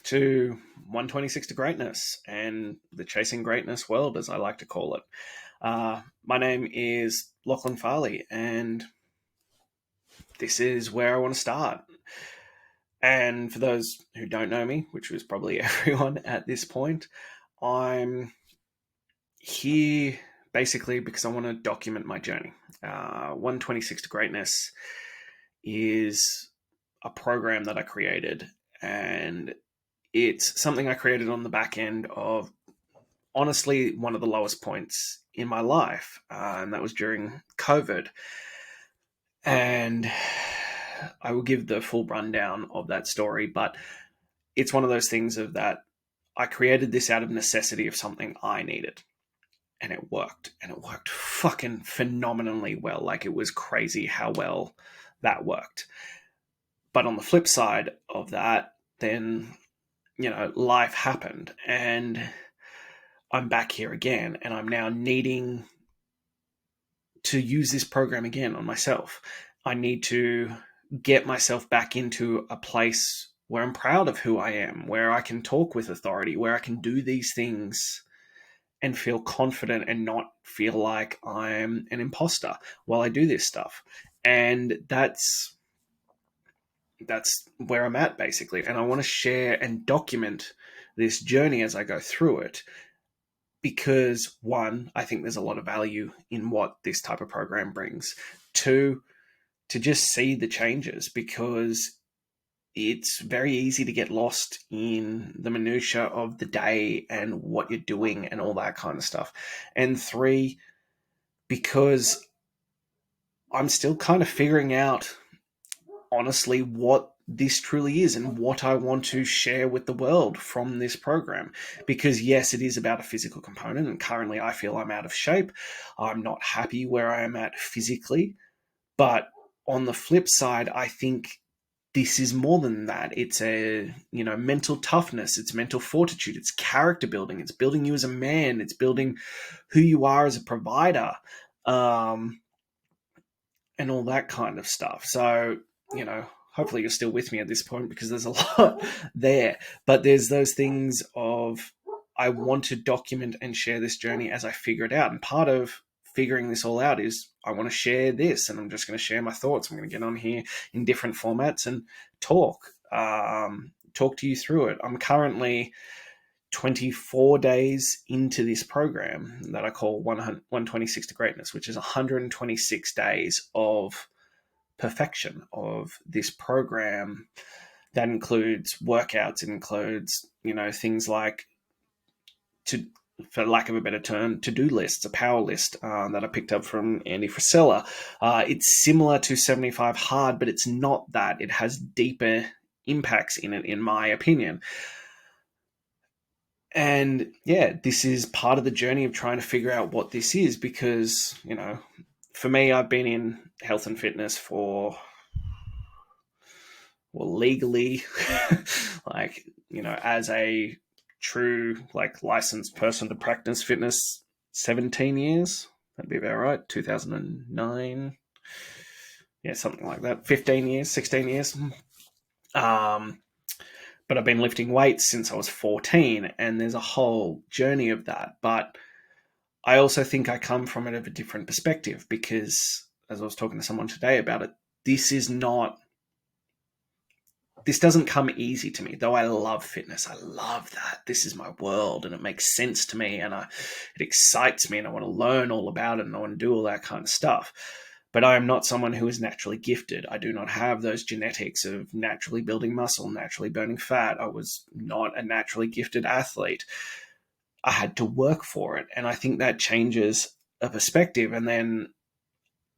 to 126 to Greatness and the Chasing Greatness world, as I like to call it. My name is Lachlan Farley, and this is where I want to start. And for those who don't know me, which was probably everyone at this point, I'm here basically because I want to document my journey. 126 to Greatness is a program that I created, and it's something I created on the back end of honestly one of the lowest points in my life, and that was during COVID. And I will give the full rundown of that story, but it's one of those things of that I created this out of necessity of something I needed. And it worked fucking phenomenally well. Like, it was crazy how well that worked. But on the flip side of that, then, life happened, and I'm back here again, and I'm now needing to use this program again on myself. I need to get myself back into a place where I'm proud of who I am, where I can talk with authority, where I can do these things and feel confident and not feel like I'm an imposter while I do this stuff. And that's where I'm at, basically. And I want to share and document this journey as I go through it, because one, I think there's a lot of value in what this type of program brings. Two, to just see the changes, because it's very easy to get lost in the minutia of the day and what you're doing and all that kind of stuff. And three, because I'm still kind of figuring out, honestly, what this truly is and what I want to share with the world from this program. Because yes, it is about a physical component, and currently I feel I'm out of shape. I'm not happy where I am at physically. But on the flip side, I think this is more than that. It's a, mental toughness, it's mental fortitude, it's character building, it's building you as a man, it's building who you are as a provider, and all that kind of stuff. So, hopefully you're still with me at this point, because there's a lot there. But there's those things of, I want to document and share this journey as I figure it out. And part of figuring this all out is I want to share this, and I'm just going to share my thoughts. I'm going to get on here in different formats and talk to you through it. I'm currently 24 days into this program that I call 126 to Greatness, which is 126 days of perfection of this program. That includes workouts, it includes, things like, to for lack of a better term, to-do lists, a power list that I picked up from Andy Frisella. It's similar to 75 Hard, but it's not that. It has deeper impacts in it, in my opinion. And yeah, this is part of the journey of trying to figure out what this is, because, for me, I've been in health and fitness for, well, legally, like, as a true, like, licensed person to practice fitness, 17 years. That'd be about right. 2009. Yeah, something like that. 15 years, 16 years. But I've been lifting weights since I was 14, and there's a whole journey of that. But I also think I come from it of a different perspective, because, as I was talking to someone today about it, this doesn't come easy to me, though I love fitness. I love that. This is my world, and it makes sense to me, and it excites me, and I want to learn all about it, and I want to do all that kind of stuff. But I am not someone who is naturally gifted. I do not have those genetics of naturally building muscle, naturally burning fat. I was not a naturally gifted athlete. I had to work for it. And I think that changes a perspective. And then,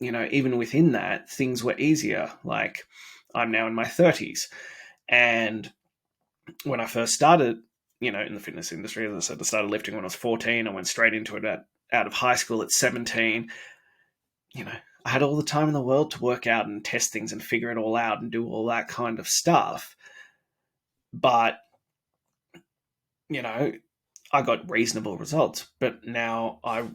even within that, things were easier. Like, I'm now in my 30s. And when I first started, in the fitness industry, as I said, I started lifting when I was 14. I went straight into it out of high school at 17. I had all the time in the world to work out and test things and figure it all out and do all that kind of stuff. But, I got reasonable results. But now I,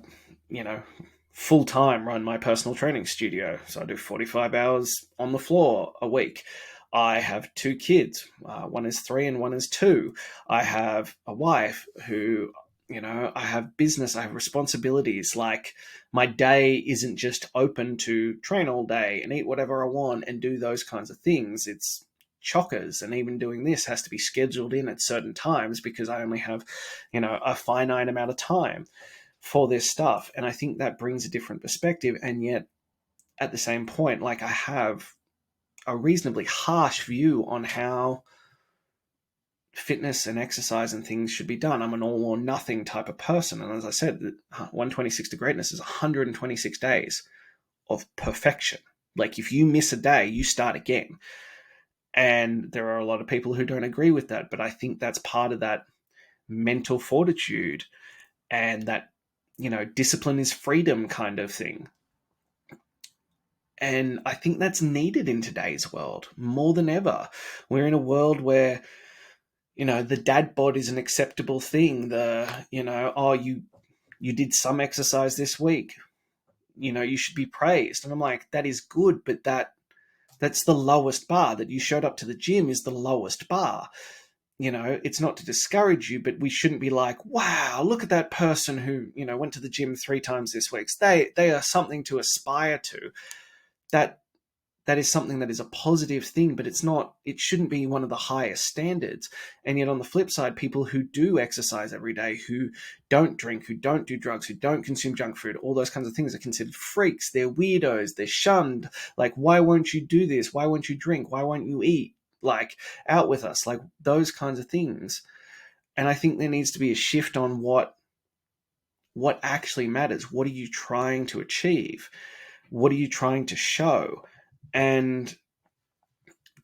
full time run my personal training studio. So I do 45 hours on the floor a week. I have two kids. One is 3 and one is 2. I have a wife who, I have business, I have responsibilities. Like, my day isn't just open to train all day and eat whatever I want and do those kinds of things. It's chockers, and even doing this has to be scheduled in at certain times because I only have, a finite amount of time for this stuff. And I think that brings a different perspective. And yet, at the same point, like, I have a reasonably harsh view on how fitness and exercise and things should be done. I'm an all or nothing type of person. And as I said, 126 to greatness is 126 days of perfection. Like, if you miss a day, you start again. And there are a lot of people who don't agree with that. But I think that's part of that mental fortitude and that, discipline is freedom kind of thing. And I think that's needed in today's world more than ever. We're in a world where, the dad bod is an acceptable thing. Oh, you did some exercise this week. You should be praised. And I'm like, that is good, but that's the lowest bar. That you showed up to the gym is the lowest bar. It's not to discourage you, but we shouldn't be like, wow, look at that person who, went to the gym 3 times this week. They are something to aspire to. That is something that is a positive thing, but it shouldn't be one of the highest standards. And yet on the flip side, people who do exercise every day, who don't drink, who don't do drugs, who don't consume junk food, all those kinds of things are considered freaks. They're weirdos. They're shunned. Like, why won't you do this? Why won't you drink? Why won't you eat? Like, out with us, like those kinds of things. And I think there needs to be a shift on what actually matters. What are you trying to achieve? What are you trying to show? And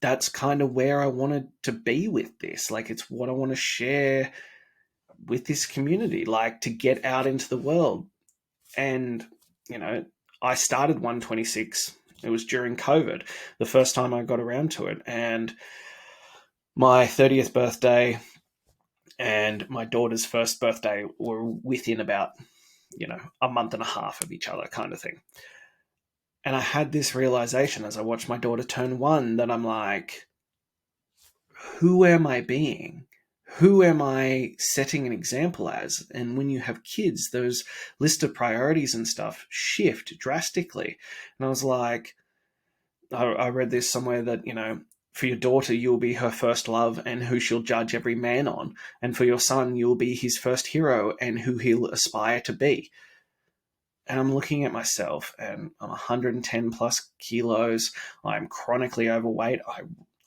that's kind of where I wanted to be with this. Like, it's what I want to share with this community, like, to get out into the world. And, I started 126. It was during COVID, the first time I got around to it. And my 30th birthday and my daughter's first birthday were within about, a month and a half of each other, kind of thing. And I had this realization as I watched my daughter turn 1 that I'm like, who am I being? Who am I setting an example as? And when you have kids, those list of priorities and stuff shift drastically. And I was like, I read this somewhere that, for your daughter, you'll be her first love and who she'll judge every man on. And for your son, you'll be his first hero and who he'll aspire to be. And I'm looking at myself and I'm 110 plus kilos. I'm chronically overweight.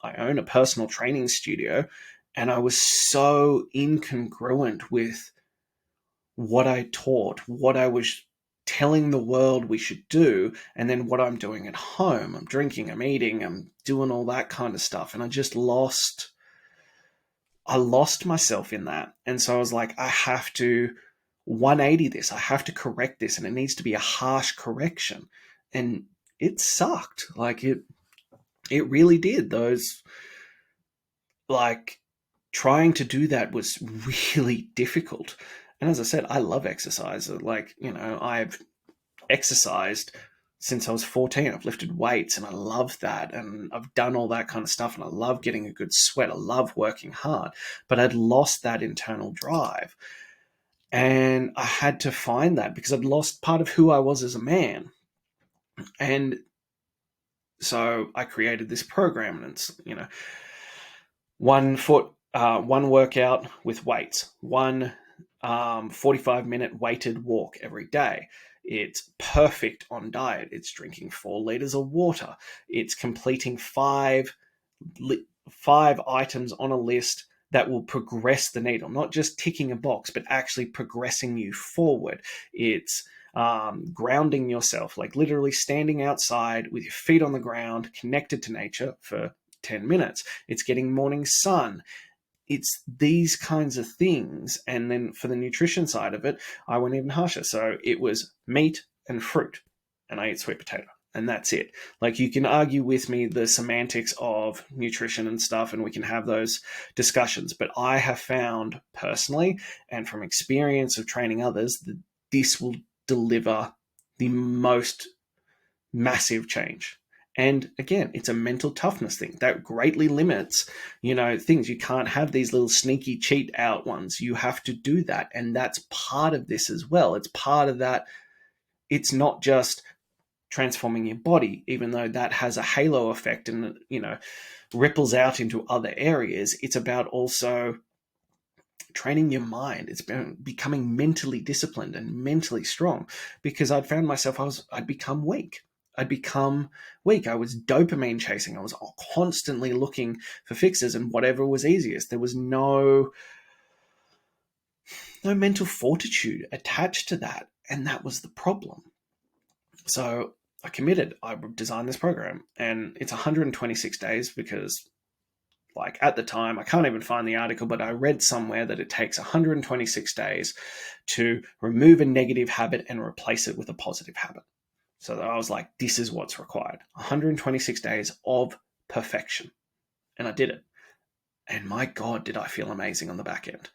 I own a personal training studio, and I was so incongruent with what I taught, what I was telling the world we should do, and then what I'm doing at home. I'm drinking, I'm eating, I'm doing all that kind of stuff. And I lost myself in that. And so I was like, I have to 180 this. I have to correct this, and it needs to be a harsh correction. And it sucked. Like, it really did. Those, like, trying to do that was really difficult. And as I said, I love exercise. Like, I've exercised since I was 14. I've lifted weights and I love that. And I've done all that kind of stuff. And I love getting a good sweat. I love working hard. But I'd lost that internal drive. And I had to find that because I'd lost part of who I was as a man. And so I created this program, and it's, 1 workout with weights, 45-minute weighted walk every day. It's perfect on diet. It's drinking 4 liters of water. It's completing 5 items on a list that will progress the needle, not just ticking a box, but actually progressing you forward. It's grounding yourself, like literally standing outside with your feet on the ground, connected to nature for 10 minutes. It's getting morning sun. It's these kinds of things. And then for the nutrition side of it, I went even harsher. So it was meat and fruit, and I ate sweet potato. And that's it. Like, you can argue with me the semantics of nutrition and stuff, and we can have those discussions. But I have found personally, and from experience of training others, that this will deliver the most massive change. And again, it's a mental toughness thing that greatly limits, things. You can't have these little sneaky cheat out ones. You have to do that. And that's part of this as well. It's part of that. It's not just transforming your body, even though that has a halo effect and, ripples out into other areas. It's about also training your mind. It's about becoming mentally disciplined and mentally strong, because I'd found myself, I'd become weak. I was dopamine chasing. I was constantly looking for fixes and whatever was easiest. There was no mental fortitude attached to that. And that was the problem. So I committed. I designed this program, and it's 126 days because, like, at the time, I can't even find the article, but I read somewhere that it takes 126 days to remove a negative habit and replace it with a positive habit. So I was like, this is what's required. 126 days of perfection. And I did it. And my God, did I feel amazing on the back end.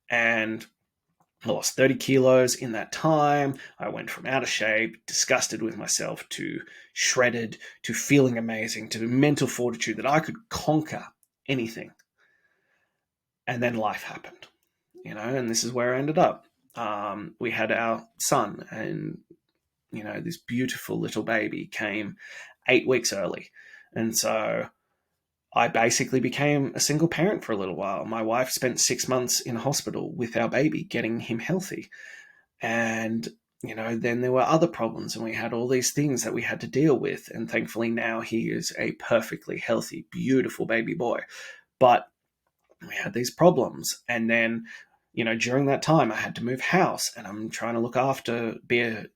And I lost 30 kilos in that time. I went from out of shape, disgusted with myself, to shredded, to feeling amazing, to mental fortitude that I could conquer anything. And then life happened, and this is where I ended up. We had our son, and, this beautiful little baby came 8 weeks early. And so I basically became a single parent for a little while. My wife spent 6 months in hospital with our baby, getting him healthy. And, then there were other problems, and we had all these things that we had to deal with. And thankfully now he is a perfectly healthy, beautiful baby boy. But we had these problems. And then, during that time I had to move house, and I'm trying to look after, be a,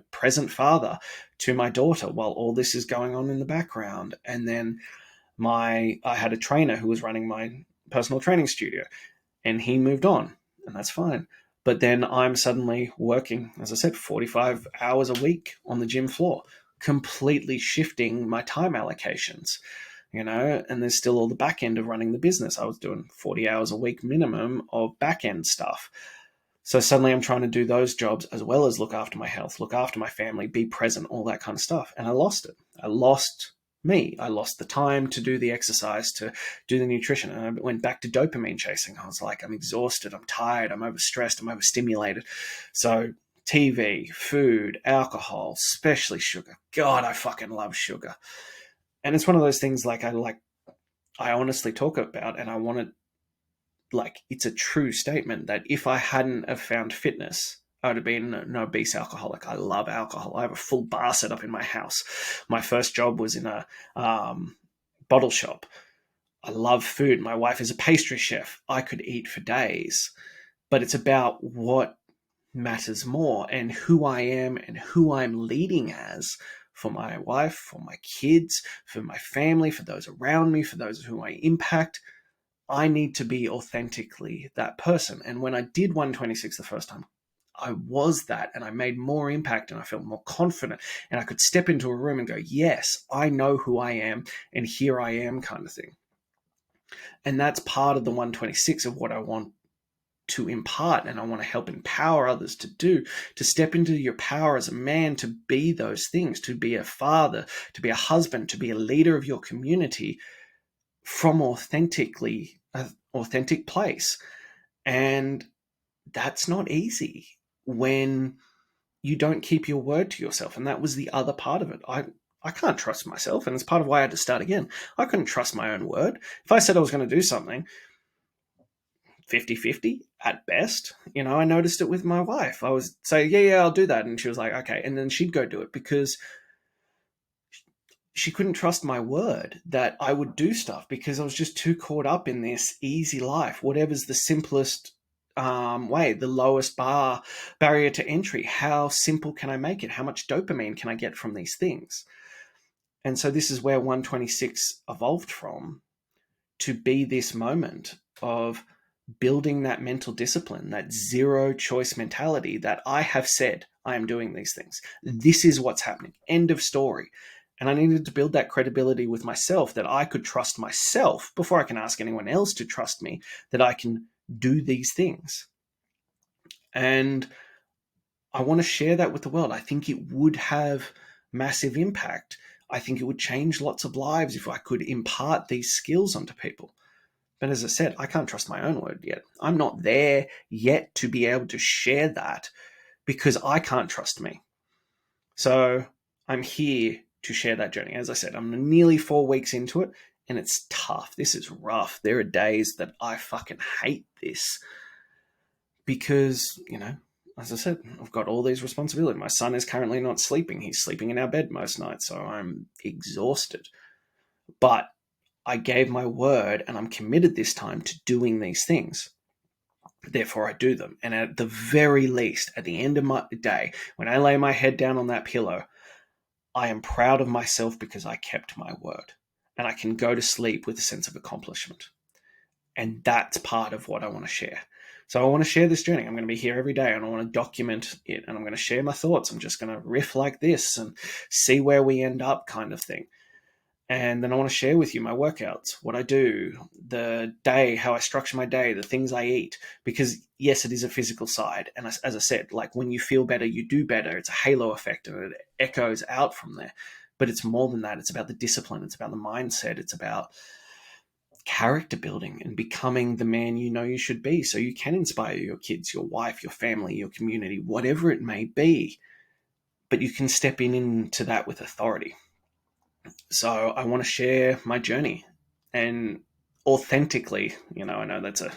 present father to my daughter while all this is going on in the background. And then I had a trainer who was running my personal training studio, and he moved on, and that's fine. But then I'm suddenly working, as I said, 45 hours a week on the gym floor, completely shifting my time allocations, and there's still all the back end of running the business. I was doing 40 hours a week minimum of back end stuff. So suddenly I'm trying to do those jobs as well as look after my health, look after my family, be present, all that kind of stuff. And I lost it. I lost me. I lost the time to do the exercise, to do the nutrition. And I went back to dopamine chasing. I was like, I'm exhausted, I'm tired, I'm overstressed, I'm overstimulated. So TV, food, alcohol, especially sugar. God, I fucking love sugar. And it's one of those things I honestly talk about, and I want to, it's a true statement that if I hadn't have found fitness, I would have been an obese alcoholic. I love alcohol. I have a full bar set up in my house. My first job was in a bottle shop. I love food. My wife is a pastry chef. I could eat for days. But it's about what matters more, and who I am and who I'm leading as, for my wife, for my kids, for my family, for those around me, for those who I impact. I need to be authentically that person. And when I did 126 the first time, I was that, and I made more impact, and I felt more confident, and I could step into a room and go, yes, I know who I am, and here I am, kind of thing. And that's part of the 126 of what I want to impart, and I want to help empower others to do, to step into your power as a man, to be those things, to be a father, to be a husband, to be a leader of your community from authentic place. And that's not easy when you don't keep your word to yourself. And that was the other part of it. I can't trust myself, and it's part of why I had to start again. I couldn't trust my own word. If I said I was going to do something, 50-50 at best. I noticed it with my wife. I was say, yeah, I'll do that. And she was like, okay. And then she'd go do it, because she couldn't trust my word that I would do stuff, because I was just too caught up in this easy life. Whatever's the simplest way, the lowest barrier to entry. How simple can I make it? How much dopamine can I get from these things? And so this is where 126 evolved from, to be this moment of building that mental discipline, that zero choice mentality, that I have said I am doing these things. This is what's happening. End of story. And I needed to build that credibility with myself, that I could trust myself before I can ask anyone else to trust me, that I can do these things. And I want to share that with the world. I think it would have massive impact. I think it would change lots of lives if I could impart these skills onto people. But as I said, I can't trust my own word yet. I'm not there yet to be able to share that because I can't trust me. So I'm here to share that journey. As I said, I'm nearly 4 weeks into it, and it's tough. This is rough. There are days that I fucking hate this because, as I said, I've got all these responsibilities. My son is currently not sleeping. He's sleeping in our bed most nights, so I'm exhausted. But I gave my word, and I'm committed this time to doing these things. Therefore, I do them. And at the very least, at the end of my day, when I lay my head down on that pillow, I am proud of myself because I kept my word. And I can go to sleep with a sense of accomplishment. And that's part of what I want to share. So I want to share this journey. I'm going to be here every day and I want to document it. And I'm going to share my thoughts. I'm just going to riff like this and see where we end up, kind of thing. And then I want to share with you my workouts, what I do, the day, how I structure my day, the things I eat. Because yes, it is a physical side. And as I said, like when you feel better, you do better. It's a halo effect and it echoes out from there. But it's more than that. It's about the discipline. It's about the mindset. It's about character building and becoming the man you know you should be so you can inspire your kids, your wife, your family, your community, whatever it may be. But you can step into that with authority. So I want to share my journey and authentically, I know that's a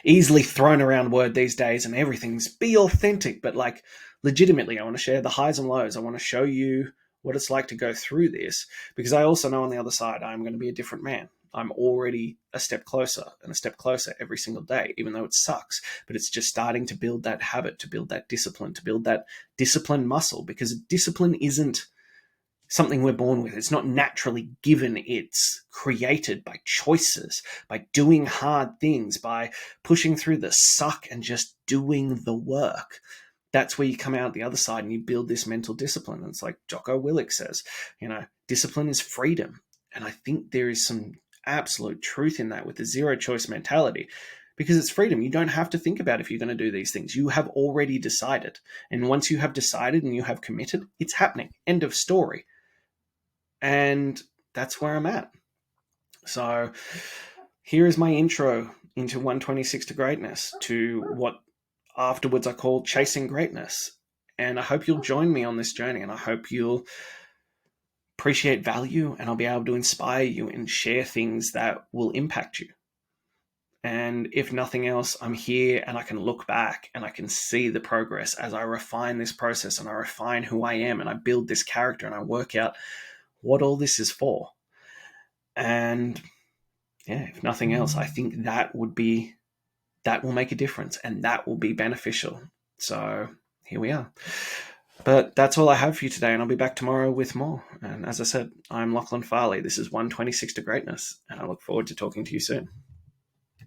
easily thrown around word these days and everything's be authentic, but like legitimately, I want to share the highs and lows. I want to show you what it's like to go through this because I also know on the other side, I'm going to be a different man. I'm already a step closer and a step closer every single day, even though it sucks, but it's just starting to build that habit, to build that discipline, to build that discipline muscle because discipline isn't something we're born with. It's not naturally given. It's created by choices, by doing hard things, by pushing through the suck and just doing the work. That's where you come out the other side and you build this mental discipline. And it's like Jocko Willink says, discipline is freedom. And I think there is some absolute truth in that with the zero choice mentality. Because it's freedom. You don't have to think about if you're going to do these things. You have already decided. And once you have decided and you have committed, it's happening. End of story. And that's where I'm at. So here is my intro into 126 to Greatness, to what afterwards I call Chasing Greatness. And I hope you'll join me on this journey, and I hope you'll appreciate value, and I'll be able to inspire you and share things that will impact you. And if nothing else, I'm here and I can look back and I can see the progress as I refine this process and I refine who I am and I build this character and I work out what all this is for. And yeah, if nothing else, I think that will make a difference and that will be beneficial. So here we are. But that's all I have for you today, and I'll be back tomorrow with more. And as I said, I'm Lachlan Farley. This is 126 to Greatness, and I look forward to talking to you soon.